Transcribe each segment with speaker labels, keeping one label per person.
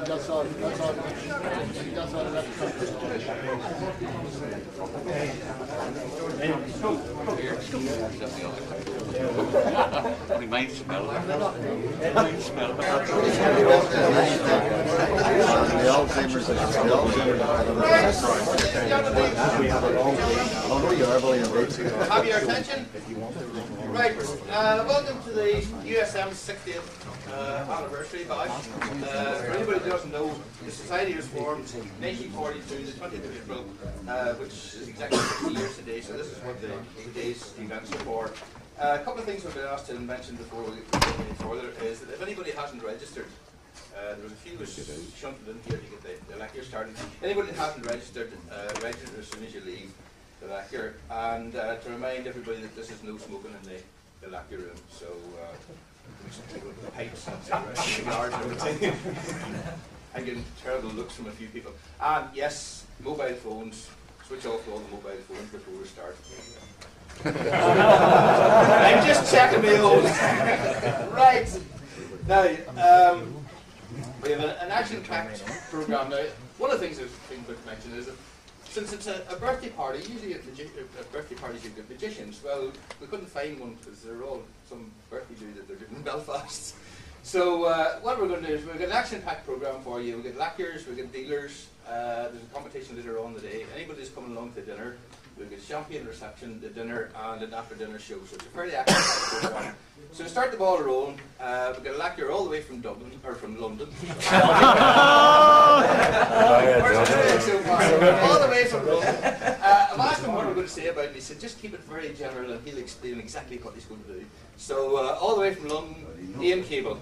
Speaker 1: That's all. That's all. That's all.
Speaker 2: Only mine smell. Mine smell.
Speaker 1: The Alzheimer's.
Speaker 3: Have your attention? Right, welcome to the USM's 60th anniversary bash. For anybody who doesn't know, the Society was formed in 1942, the 20th of April, which is exactly 60 years today, so this is what the day's events are for. A couple of things we've been asked to mention before we go any further is that if anybody hasn't registered, there was a few was shunted in here to get the lecture started. Anybody that hasn't registered, register as soon as you leave the lecture, and to remind everybody that this is no smoking in the lecture room, so the pipes and cigars and everything. I'm getting terrible looks from a few people. And yes, mobile phones, switch off all the mobile phones before we start. I'm just checking my own. Right. Now, we have an action-packed programme. Now, one of the things that's been mentioned is that since it's a birthday party, usually at birthday parties you get magicians. Well, we couldn't find one because they're all some birthday do that they're doing in Belfast. So what we're going to do is we've got an action-packed programme for you. We've got lectures, we've got dealers, there's a competition later on the day. Anybody who's coming along to dinner, we've got champagne reception, the dinner, and an after-dinner show. So it's a fairly action-packed programme. So to start the ball rolling, we've got a lecture all the way from Dublin, or from London. All the way from London. I've asked him what we're going to say about it, and he said just keep it very general and he'll explain exactly what he's going to do. So all the way from London, Ian Cable.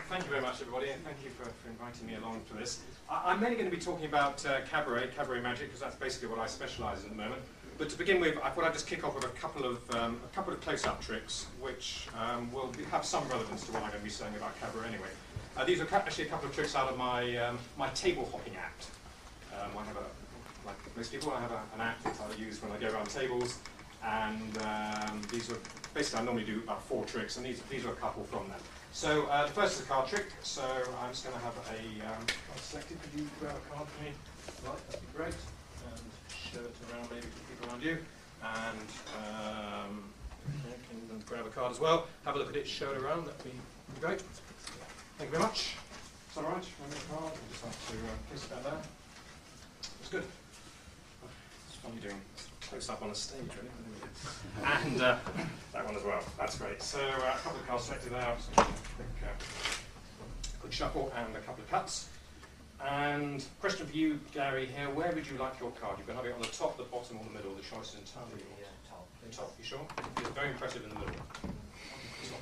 Speaker 4: Thank you very much, everybody, and thank you for inviting me along to this. I'm mainly going to be talking about cabaret magic, because that's basically what I specialise in at the moment. But to begin with, I thought I'd just kick off with a couple of close-up tricks, which will have some relevance to what I'm going to be saying about cabaret anyway. These are actually a couple of tricks out of my my table hopping act. I have like most people, I have an act that I use when I go around tables, and these are basically I normally do about 4 tricks, and these are a couple from them. So the first is a card trick, so I'm just going to have a card selected. Could you grab a card for me? Right, that'd be great. And show it around maybe to people around you. And you can grab a card as well. Have a look at it, show it around, that'd be great. Thank you very much. Is that alright? Remember the card? I just have to kiss it out there. That's good. It's fun doing close up on a stage, really. And that one as well. That's great. So a couple of cards selected out, so quick shuffle and a couple of cuts. And question for you, Gary, here. Where would you like your card? You can have it on the top, the bottom, or the middle. The choice is entirely yours. The top. You sure? It's very impressive in the middle.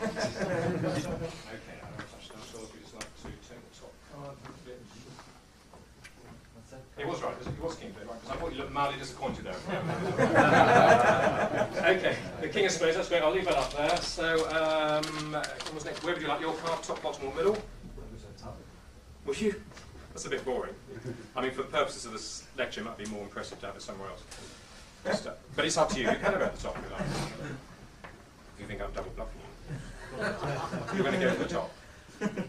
Speaker 4: Okay, I don't touch those. So if you just like to take the top card. It was right. It was King, right? Because I thought you looked mildly disappointed there. Okay, the King of Spades. That's great. I'll leave that up there. So, what's next? Where would you like your card? Top, bottom, or middle? Would you? That's a bit boring. I mean, for the purposes of this lecture, it might be more impressive to have it somewhere else. But it's up to you. You can have it at the top if you like. If you think I'm double bluffing you. You're going to go to the top. Okay.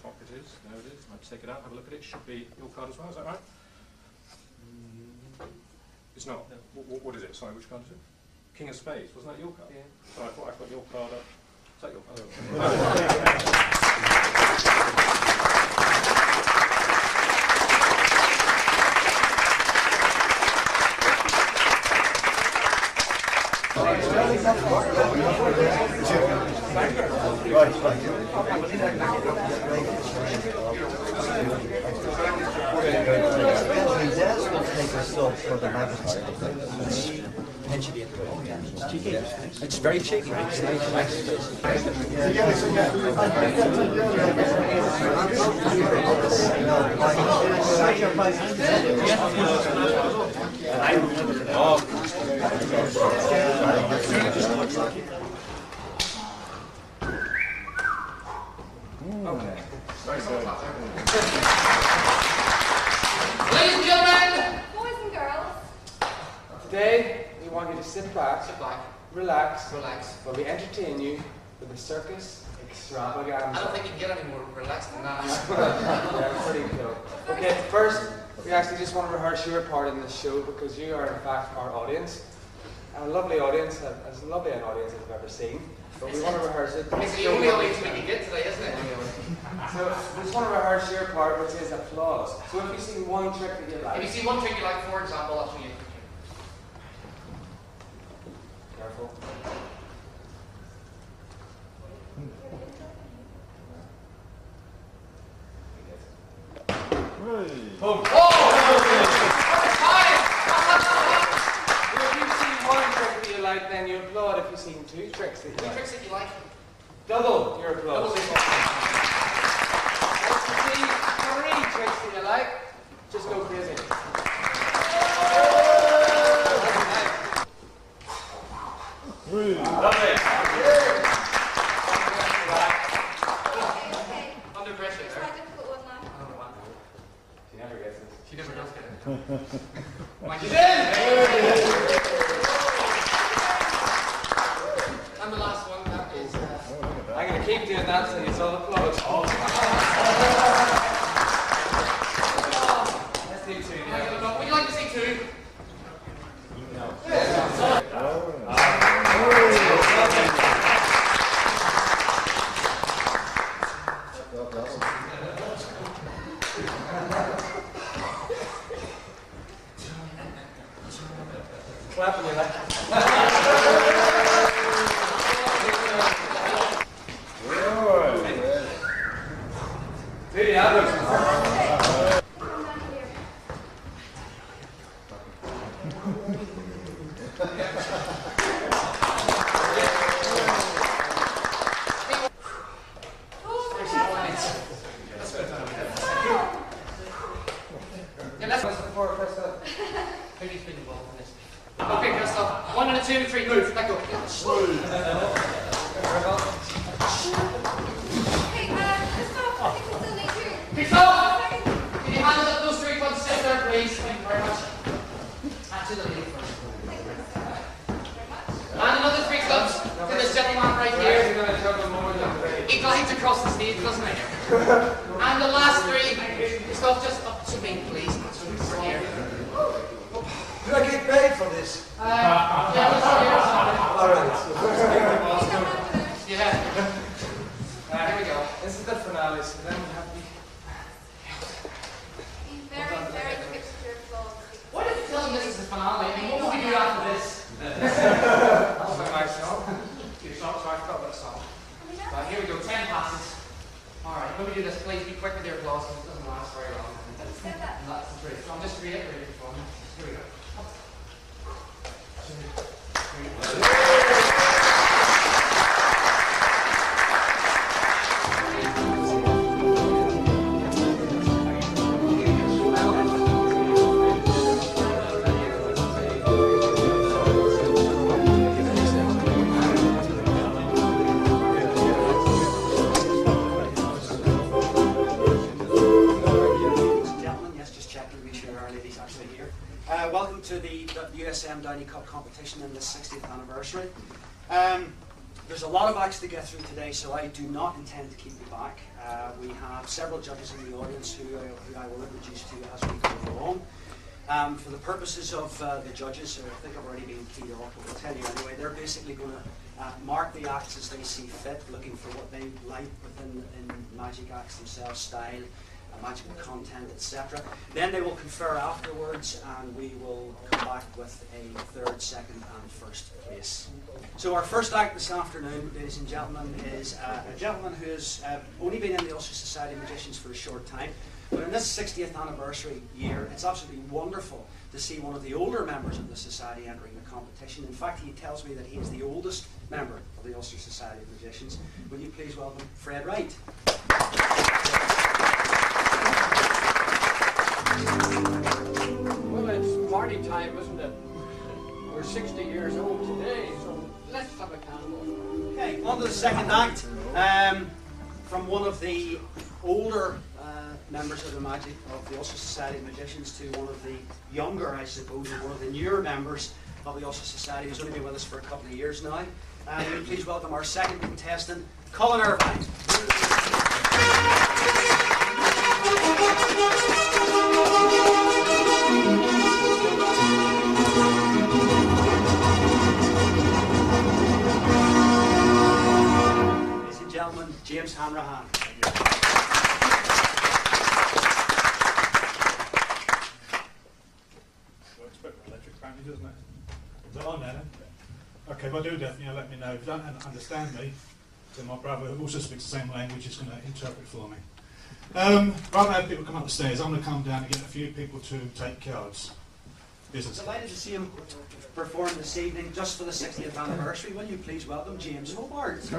Speaker 4: Top it is. There it is. I'll take it out. Have a look at it. Should be your card as well. Is that right? It's not. What is it? Sorry, which card is it? King of Spades. Wasn't that your card? Yeah. So I thought I put your card up. Is that your card?
Speaker 5: It's very cheeky.
Speaker 3: Ladies and gentlemen,
Speaker 6: Boys and girls,
Speaker 3: today we want you to sit back,
Speaker 6: relax,
Speaker 3: Relax.
Speaker 6: while we entertain you with a circus extravaganza.
Speaker 3: I don't think you can get any more relaxed than that.
Speaker 6: Yeah, pretty cool. Okay, first, we actually just want to rehearse your part in this show because you are in fact our audience. A lovely audience, as lovely an audience as I've ever seen. But we want to rehearse it.
Speaker 3: It's the only audience we can get today, isn't it?
Speaker 6: So we just want to rehearse your part, which is applause. So if you see one trick that you like.
Speaker 3: If you see one trick you like, for example, that's when you.
Speaker 6: Careful. Boom.
Speaker 3: Oh!
Speaker 6: If you've seen one trick that you like, then you applaud. If you've seen two tricks that you
Speaker 3: Two
Speaker 6: like,
Speaker 3: tricks that you like.
Speaker 6: double your applause.
Speaker 3: Double
Speaker 6: If
Speaker 3: the
Speaker 6: you see three tricks that you like, just go crazy. Lovely.
Speaker 3: Under pressure there.
Speaker 6: She never gets it.
Speaker 3: She never does get it. Mind you. And the last one, that is.
Speaker 6: I'm going to keep doing that until you all applause. Let's do two. Yeah.
Speaker 3: Would you like to see two?
Speaker 6: Clap when you like. Do the others.
Speaker 3: Yeah, that's
Speaker 6: Before Krista.
Speaker 3: Who's been involved in this? Okay, Christoph. 1 and a 2, 3, move. Let go.
Speaker 7: Hey, Christoph, I think we still need you.
Speaker 3: Christoph! Can you hand us up those 3 points, sister, please? Thank you very much. Actually, the lady first. And another 3 clubs to this gentleman right
Speaker 6: You're
Speaker 3: here.
Speaker 6: going to juggle more than three.
Speaker 3: He glides across the stage, doesn't he? And the last 3, Christoph, just up to me, please. That's what we're here.
Speaker 5: Do I get paid for this?
Speaker 3: Yeah, let's hear something.
Speaker 5: All right.
Speaker 3: Yeah. Here we go.
Speaker 6: This is the finale, so then we have the...
Speaker 7: He's very, very quick to your applause.
Speaker 3: Why did you tell him this is the finale? I mean, what will we do after this?
Speaker 6: That's a nice song.
Speaker 3: Your song, so I forgot what song. Right, here we go, 10 passes. Alright, when we do this, please be quick with your applause because it doesn't last very long. And that's the truth. So I'm just reiterating for me. Here we go.
Speaker 5: Welcome to the USM Downey Cup competition in this 60th anniversary. There's a lot of acts to get through today, so I do not intend to keep you back. We have several judges in the audience who I will introduce to you as we go along. For the purposes of the judges, who I think I've already been keyed off, but I'll tell you anyway, they're basically going to mark the acts as they see fit, looking for what they like within magic acts themselves, style, magical content, etc. Then they will confer afterwards, and we will come back with a third, second, and first place. So our first act this afternoon, ladies and gentlemen, is a gentleman who has only been in the Ulster Society of Magicians for a short time, but in this 60th anniversary year, it's absolutely wonderful to see one of the older members of the Society entering the competition. In fact, he tells me that he is the oldest member of the Ulster Society of Magicians. Will you please welcome Fred Wright?
Speaker 8: Well, it's party time, isn't it? We're 60 years old today, so let's have a candle.
Speaker 5: Okay, on to the second act. From one of the older members of the Ulster Society of Magicians to one of the younger, I suppose, or one of the newer members. of the Ulster Society, who's only been with us for a couple of years now. And will you please welcome our second contestant, Colin Irvine. Ladies and gentlemen, James Hanrahan.
Speaker 9: Doesn't it? Is that on there then? Okay, well, do definitely let me know. If you don't understand me, then my brother, who also speaks the same language, is going to interpret for me. Rather than have people come up the stairs, I'm going to come down and get a few people to take cards. Business.
Speaker 5: Delighted to see him perform this evening just for the 60th anniversary. Will you please welcome James Hobart?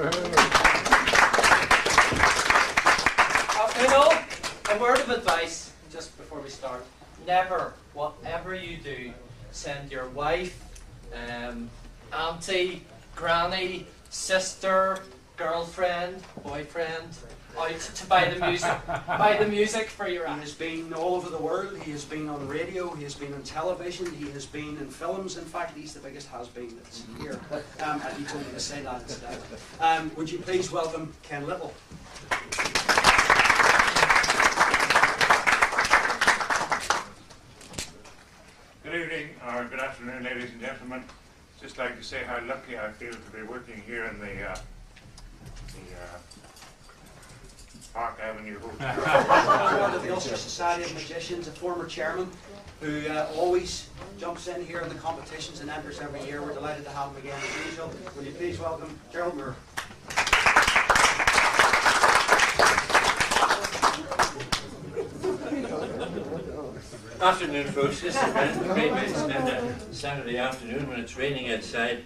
Speaker 10: You know, a word of advice just before we start. Never, whatever you do, send your wife, auntie, granny, sister, girlfriend, boyfriend out to buy the music for your act.
Speaker 5: He has been all over the world. He has been on radio. He has been on television. He has been in films. In fact, he's the biggest has-been that's here. And he told me to say that instead. Would you please welcome Ken Little?
Speaker 11: Good evening, or good afternoon, ladies and gentlemen. Just like to say how lucky I feel to be working here in the Park Avenue Hotel.
Speaker 5: Part of the Ulster Society of Magicians, a former chairman who always jumps in here in the competitions and enters every year. We're delighted to have him again as usual. Will you please welcome Gerald Moore?
Speaker 2: Afternoon, folks. This is a great way to spend a Saturday afternoon when it's raining outside.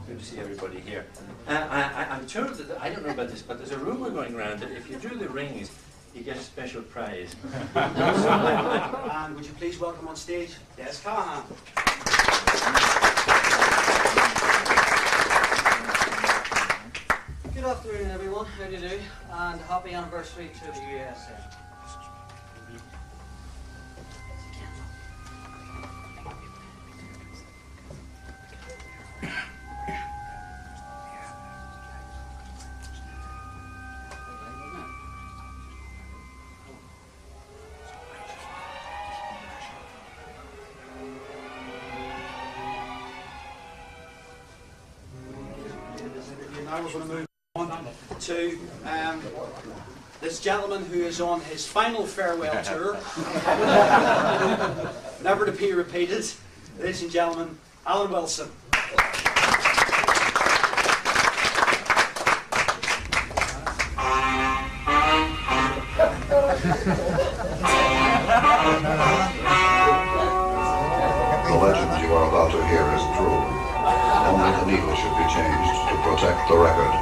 Speaker 2: Good to see everybody here. I'm told that, I don't know about this, but there's a rumour going around that if you do the rings, you get a special prize.
Speaker 5: And would you please welcome on stage Des Callahan?
Speaker 10: Good afternoon, everyone. How do you do? And happy anniversary to the USA.
Speaker 5: Now we're going to move on to this gentleman who is on his final farewell tour, never to be repeated. Ladies and gentlemen, Alan Wilson.
Speaker 12: The legend you are about to hear is true. Only the needle should be changed to protect the record.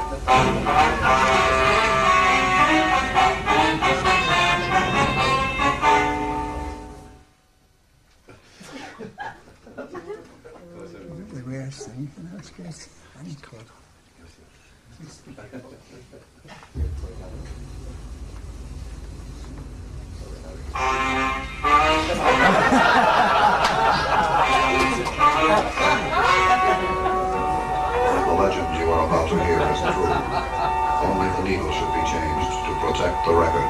Speaker 13: The rarest thing, you know, it's great. Any club.
Speaker 12: The legend you are about to hear is true. Only the needle should be changed to protect the record.